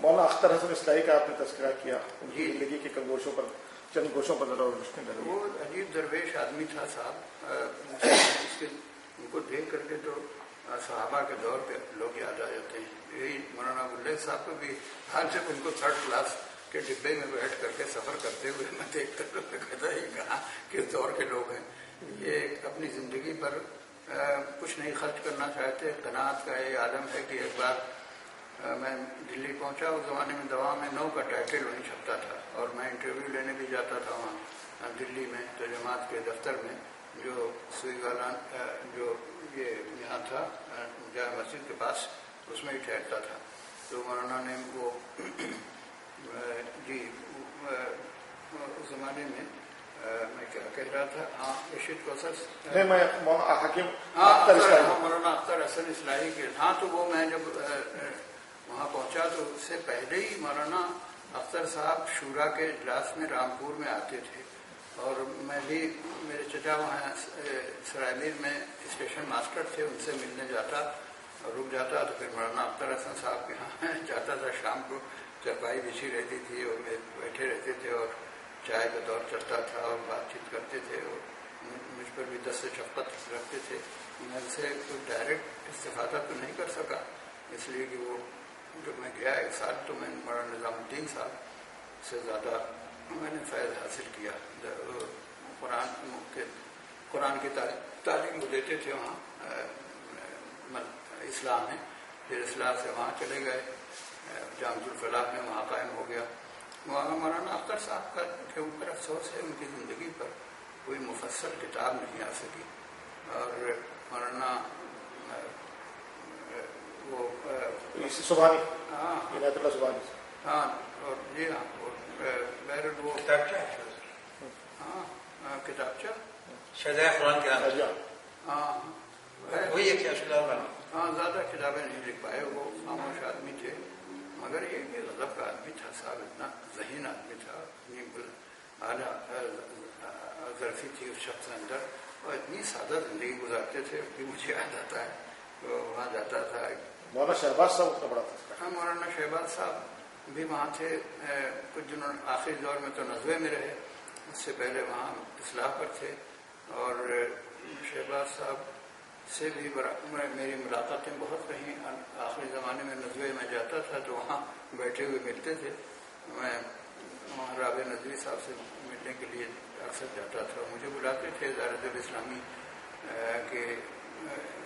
مولانا اختر حسن اصلاحی کا آپ نے تذکرہ کیا، ان کی زندگی کے گوشوں پر چند گوشوں پر ذرا روشنی ڈالیں۔ وہ عجیب درویش آدمی تھا صاحب، ان کو دیکھ کر کے تو صحابہ کے دور کے لوگ یاد آ جاتے ہیں۔ یہی مولانا ابواللیث صاحب کو بھی حال سے ان کو 3rd کلاس کے ڈبے میں بیٹھ کر کے سفر کرتے ہوئے میں دیکھ کر کہتا یہ کہاں کس دور کے لوگ ہیں۔ یہ اپنی زندگی پر کچھ نہیں خرچ کرنا چاہتے، قناعت کا یہ عالم ہے کہ ایک بار میں دلی پہنچا، اس زمانے میں دوا میں 9 کا ٹائٹل وہیں چھپتا تھا، اور میں انٹرویو لینے بھی جاتا تھا وہاں دلی میں تو جماعت کے دفتر میں، جو سوئی والا جو یہ یہاں تھا جامع مسجد کے پاس، اس میں ہی ٹھہرتا تھا۔ تو مولانا نے وہ جی اس زمانے میں میں کیا کہہ رہا تھا، ہاں رشید کوثر مولانا اختر حسن اصلاحی کے، ہاں تو وہ میں جب وہاں پہنچا تو اس سے پہلے ہی مولانا اختر صاحب شورا کے اجلاس میں رامپور میں آتے تھے، اور میں بھی میرے چچا وہاں سرائے میر میں اسٹیشن ماسٹر تھے، ان سے ملنے جاتا اور رک جاتا، تو پھر مولانا اختر حسن صاحب کے یہاں جاتا تھا، شام کو چرپائی بچھی رہتی تھی اور بیٹھے رہتے تھے اور چائے کا دور چلتا تھا اور بات چیت کرتے تھے، اور مجھ پر بھی دست شفقت رکھتے تھے۔ میں ان سے کوئی ڈائریکٹ استفادہ تو نہیں کر سکا، اس لیے کہ وہ جب میں گیا 1 سال تو میں مولانا نظام الدین صاحب سے زیادہ میں نے فیض حاصل کیا۔ قرآن کی تعلیم وہ دیتے تھے وہاں اصلاح میں، پھر اصلاح سے وہاں چلے گئے جامع الفلاح میں، وہاں قائم ہو گیا۔ مولانا اختر صاحب کا کے اوپر افسوس ہے، ان کی زندگی پر کوئی مفصل کتاب نہیں آ سکی، اور مولانا وہ سبحانی، ہاں عنایت اللہ سبحانی، ہاں اور جی ہاں، اور وہ کتابچہ ہاں کتابچہ شہزائے قرآن کے نام، ہاں وہی ہے کیا شہزائے؟ ہاں زیادہ کتابیں نہیں لکھ پائے، وہ خاموش آدمی تھے، مگر یہ کہ غضب کا آدمی تھا صاحب، اتنا ذہین آدمی تھا، اتنی اعلیٰ ظرفی تھی اس شخص کے اندر، اور اتنی سادہ زندگی گزارتے تھے کہ مجھے یاد آتا ہے وہاں جاتا تھا۔ مولانا شہباز صاحب اتنا بڑا تھا، ہاں مولانا شہباز صاحب بھی وہاں تھے، کچھ دنوں آخری دور میں تو نزوے میں رہے، اس سے پہلے وہاں اصلاح پر تھے، اور شہباز صاحب سے بھی میری ملاقاتیں بہت رہیں۔ آخری زمانے میں نزوے میں جاتا تھا تو وہاں بیٹھے ہوئے ملتے تھے، میں وہاں رابع نظوی صاحب سے ملنے کے لیے اکثر جاتا تھا، مجھے بلاتے تھے ادارت الاسلامی کے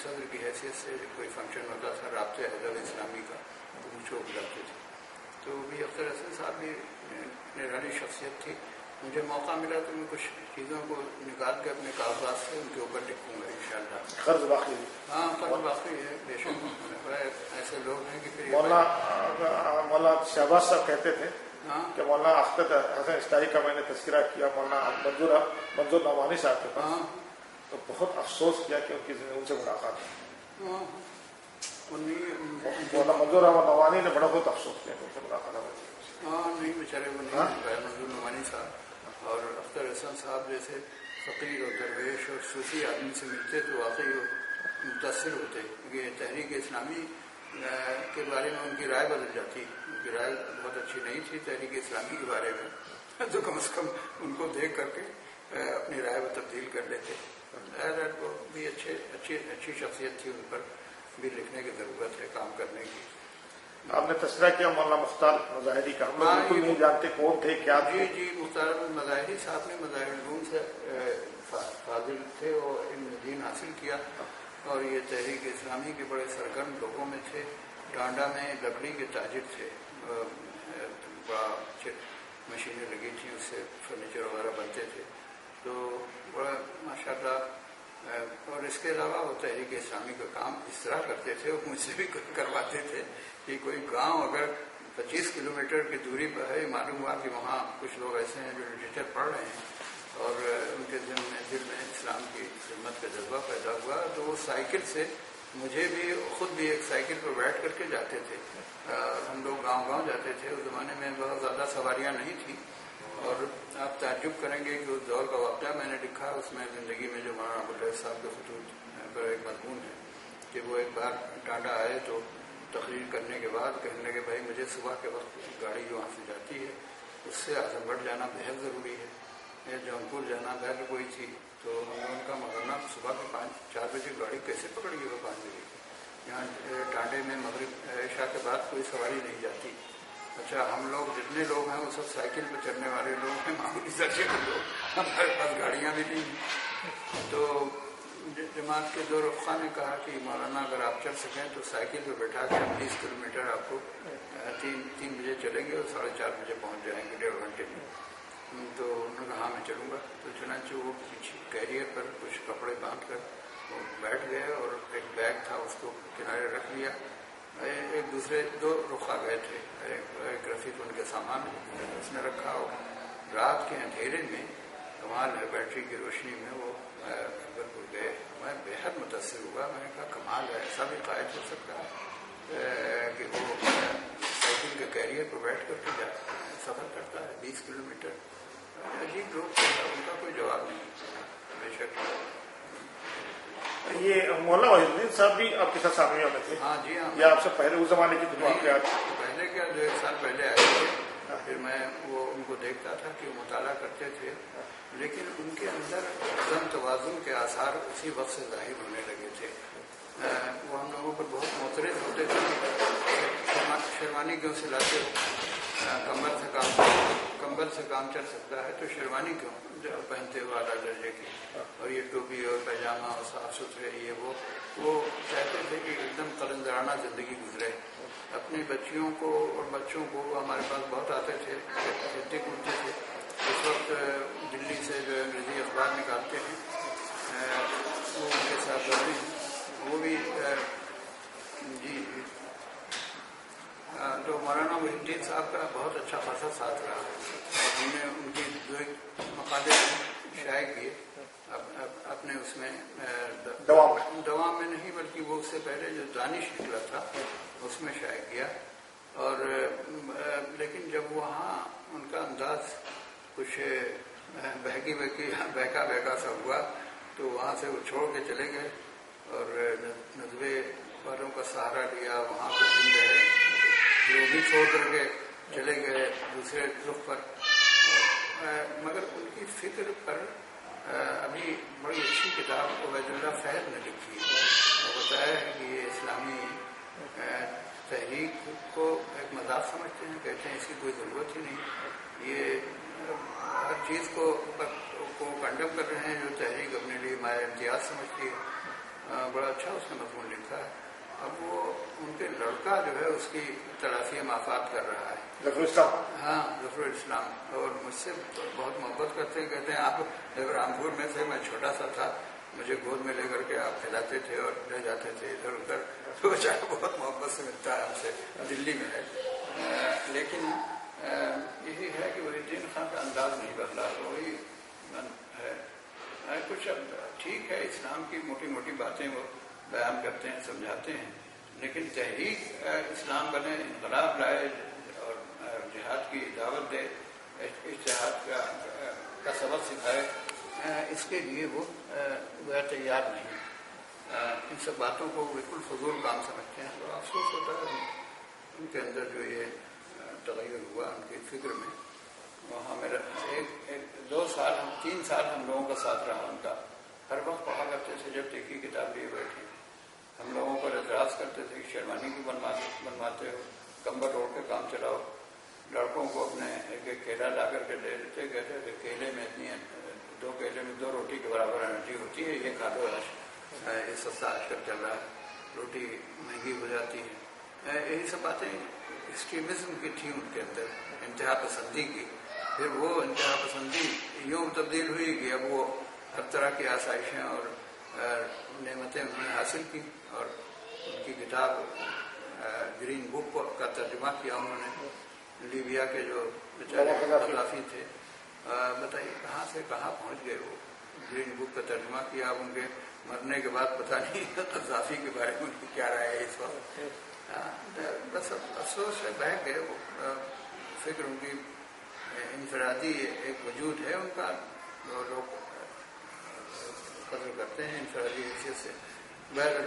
صدر کی حیثیت سے، کوئی فنکشن ہوتا تھا رابطہ ادب اسلامی کا تو مجھ کو بلاتے تھے۔ تو بھی اختر حسن صاحب بھی نرالی شخصیت تھی، مجھے موقع ملا تو میں کچھ چیزوں کو نکال کے اپنے کاغذات سے ان کے اوپر لکھوں گا انشاءاللہ۔ قرض باقی، ہاں قرض باقی ہے بے شک، ایسے لوگ ہیں کہ پھر مولانا شہباز صاحب کہتے تھے کہ مولانا اختر حسن اصلاحی کا میں نے تذکرہ کیا مولانا منظور نعمانی صاحب کے پاس، تو بہت افسوس کیا کہ ان سے ملاقات ہے۔ مولانا منظور احمد نعمانی نے بڑا بہت افسوس کیا کہ ان سے ملاقات ہے۔ ہاں نہیں بیچارے وہ نہیں، منظور نعمانی صاحب اور اختر حسن صاحب جیسے فقیر اور درویش اور صوفی آدمی سے ملتے تو واقعی وہ متاثر ہوتے، کیونکہ تحریک اسلامی کے بارے میں ان کی رائے بدل جاتی، ان کی رائے بہت اچھی نہیں تھی تحریک اسلامی کے بارے میں، تو کم از کم ان کو دیکھ کر کے اپنی رائے وہ تبدیل کر لیتے۔ وہ بھی اچھی شخصیت تھی، ان پر بھی لکھنے کی ضرورت ہے، کام کرنے کی۔ آپ نے تذکرہ کیا مولانا مختار مظاہری کا، ہم لوگ بالکل نہیں جانتے کون تھے کیا تھے۔ جی مختار مظاہری صاحب نے مظاہر العلوم سے فاضل تھے اور علم دین حاصل کیا، اور یہ تحریک اسلامی کے بڑے سرگرم لوگوں میں تھے۔ ڈانڈا میں لکڑی کے تاجر تھے، بڑا مشینیں لگی تھیں، اس سے فرنیچر وغیرہ بنتے تھے، تو بڑا ماشاءاللہ۔ اور اس کے علاوہ وہ تحریک اسلامی کا کام اس طرح کرتے تھے، وہ مجھ سے بھی کرواتے تھے کہ کوئی گاؤں اگر 25 کلومیٹر کی دوری پر ہے، معلوم ہوا کہ وہاں کچھ لوگ ایسے ہیں جو لٹریچر پڑھ رہے ہیں اور ان کے دل میں اسلام کی خدمت کا جذبہ پیدا ہوا، تو وہ سائیکل سے مجھے بھی خود بھی ایک سائیکل پر بیٹھ کر کے جاتے تھے۔ ہم لوگ گاؤں جاتے تھے، اس زمانے میں بہت زیادہ سواریاں نہیں تھیں، اور آپ تعجب کریں گے کہ اس دور کا واقعہ میں نے لکھا، اس میں زندگی میں جو مولانا ابواللیث صاحب کے خطوط پر ایک مضمون ہے کہ وہ ایک بار ٹانڈا آئے تو تقریر کرنے کے بعد کہنے لگے بھائی مجھے صبح کے وقت گاڑی جو وہاں سے جاتی ہے اس سے اعظم گڑھ جانا بہت ضروری ہے، جونپور جانا بہت کوئی تھی، تو ہم نے ان کا مغرنہ صبح کے 4 بجے گاڑی کیسے پکڑی ہوگا 5 بجے کی، یہاں ٹانڈے میں مغرب عشاء کے بعد کوئی سواری نہیں جاتی۔ اچھا ہم لوگ جتنے لوگ ہیں وہ سب سائیکل پہ چلنے والے لوگ ہیں، معمولی درجے کے لوگ، ہمارے پاس گاڑیاں بھی نہیں ہیں۔ تو جماعت کے 2 رفقا نے کہا کہ مولانا اگر آپ چل سکیں تو سائیکل پہ بیٹھا کے ہم 20 کلومیٹر آپ کو 3 بجے چلیں گے اور 4:30 بجے پہنچ جائیں گے 1.5 گھنٹے میں۔ تو انہوں نے کہا ہاں میں چلوں گا، تو چنانچہ وہ پیچھے کیریئر پر کچھ کپڑے باندھ کر وہ بیٹھ گئے اور ایک بیگ تھا اس کو کنارے رکھ لیا، ایک دوسرے 2 رفقا گئے تھے، ایک رفیق ان کے سامان اس نے رکھا، اور رات کے اندھیرے میں کمال ہے بیٹری کی روشنی میں وہ اکبرپور گئے۔ میں بےحد متاثر ہوا، میں نے کہا کمال ہے، ایسا بھی قائد ہو سکتا ہے کہ وہ سائیکل کے کیریئر پر بیٹھ کر کے سفر کرتا ہے 20 کلومیٹر۔ عجیب لوگ تھے، ان کا کوئی جواب نہیں بے شک۔ یہ مولانا وحید الدین صاحب بھی آپ کے ساتھ ثانویہ میں تھے؟ ہاں جی ہاں، یا آپ سے پہلے اس زمانے کی واقعات؟ پہلے کیا 2-1 سال پہلے آئے تھے، پھر میں وہ ان کو دیکھتا تھا کہ وہ مطالعہ کرتے تھے، لیکن ان کے اندر عدم توازن کے آثار اسی وقت سے ظاہر ہونے لگے تھے۔ وہ ہم لوگوں پر بہت معترض ہوتے تھے، شیروانی کیوں سلاتے ہو، کمبل سے کام چل سکتا ہے تو شیروانی کیوں پہنتے ہو اعلیٰ درجے کی، اور یہ ٹوپی اور پیجامہ اور صاف ستھرے یہ وہ چاہتے تھے کہ ایک دم قلندرانہ زندگی گزرے۔ اپنی بچیوں کو اور بچوں کو ہمارے پاس بہت آتے تھے، کھیلتے کودتے تھے۔ اس وقت دلی سے جو انگریزی اخبار نکالتے ہیں وہ ان کے ساتھ بڑھتے ہیں، وہ بھی جی تو مولانا وحید الدین صاحب کا بہت اچھا خاصا ساتھ رہا، اور ہم نے ان کی 2 مقالے شائع کیے اپنے اس میں دوام میں نہیں بلکہ وہ اس سے پہلے جو دانش نکلا تھا اس میں شائع کیا۔ اور لیکن جب وہاں ان کا انداز کچھ بہکا سا ہوا تو وہاں سے وہ چھوڑ کے چلے گئے اور ندوے والوں کا سہارا لیا، وہاں پہ دن رہے، وہ بھی چھوڑ کر کے چلے گئے دوسرے رخ پر۔ مگر ان کی فکر پر ابھی بڑی اچھی کتاب عبید اللہ فیض نے لکھی اور بتایا ہے کہ یہ اسلامی تحریک کو ایک مذاق سمجھتے ہیں، کہتے ہیں اس کی کوئی ضرورت ہی نہیں، یہ ہر چیز کو کنڈم کر رہے ہیں جو تحریک اپنے لیے مائع امتیاز سمجھتی ہے۔ بڑا اچھا اس نے مضمون لکھا ہے۔ اب وہ ان کے لڑکا جو ہے اس کی تلافی مافات کر رہا ہے، ظفر الاسلام، ہاں ظفر الاسلام، اور مجھ سے بہت محبت کرتے ہیں، کہتے ہیں آپ جب رامپور میں تھے میں چھوٹا سا تھا، مجھے گود میں لے کر کے آپ کھلاتے تھے اور لے جاتے تھے ادھر ادھر، تو بیچارہ بہت محبت سے ملتا ہے ہم سے، دلی میں ہے۔ لیکن یہی ہے کہ وحید الدین خان کا انداز نہیں بدلا، وہی ہے کچھ ٹھیک ہے، اسلام کی موٹی موٹی باتیں وہ بیان کرتے ہیں، سمجھاتے ہیں، لیکن تحریک اسلام بنے، انقلاب لائے اور جہاد کی دعوت دے، اجتہاد کا سبق سکھائے، اس کے لیے وہ تیار نہیں۔ ان سب باتوں کو بالکل فضول کام سمجھتے ہیں، تو افسوس ہوتا ہے ان کے اندر جو یہ تغیر ہوا ان کی فکر میں۔ وہاں میرا 2 سال 3 سال ہم لوگوں کا ساتھ رہا ان کا، ہر وقت پڑھا کرتے تھے، جب دیکھی کتاب لیے بیٹھے ہم لوگوں پر اعتراض کرتے تھے کہ شیروانی کی بنواتے ہو، کمبل اوڑھ کے کام چلاؤ، لڑکوں کو اپنے ایک کیلا لا کر کے دے دیتے، کہتے تھے کیلے میں اتنی 2 کیلے میں 2 روٹی کے برابر انرجی ہوتی ہے، یہ کھا لو، یہ سستا آج کل چل رہا ہے، روٹی مہنگی ہو جاتی ہے۔ یہی سب باتیں ایکسٹریمزم کی تھی ان کے اندر، انتہا پسندی کی۔ پھر وہ انتہا پسندی یوں تبدیل ہوئی کہ اب وہ ہر طرح کی آسائشیں اور نعمتیں انہوں نے حاصل کی، اور ان کی کتاب گرین بک کا ترجمہ کیا انہوں نے، لیبیا کے جو بیچارے قذافی تھے، بتائیے کہاں سے کہاں پہنچ گئے وہ، گرین بک کا ترجمہ کیا، ان کے مرنے کے بعد پتہ نہیں قذافی کے بارے میں ان کی کیا رائے ہے اس وقت۔ بس افسوس ہے بہہ گئے وہ، فکر ان کی انفرادی ایک وجود ہے ان کا، لوگ قدر کرتے ہیں انفرادی حیثیت سے، بہرحال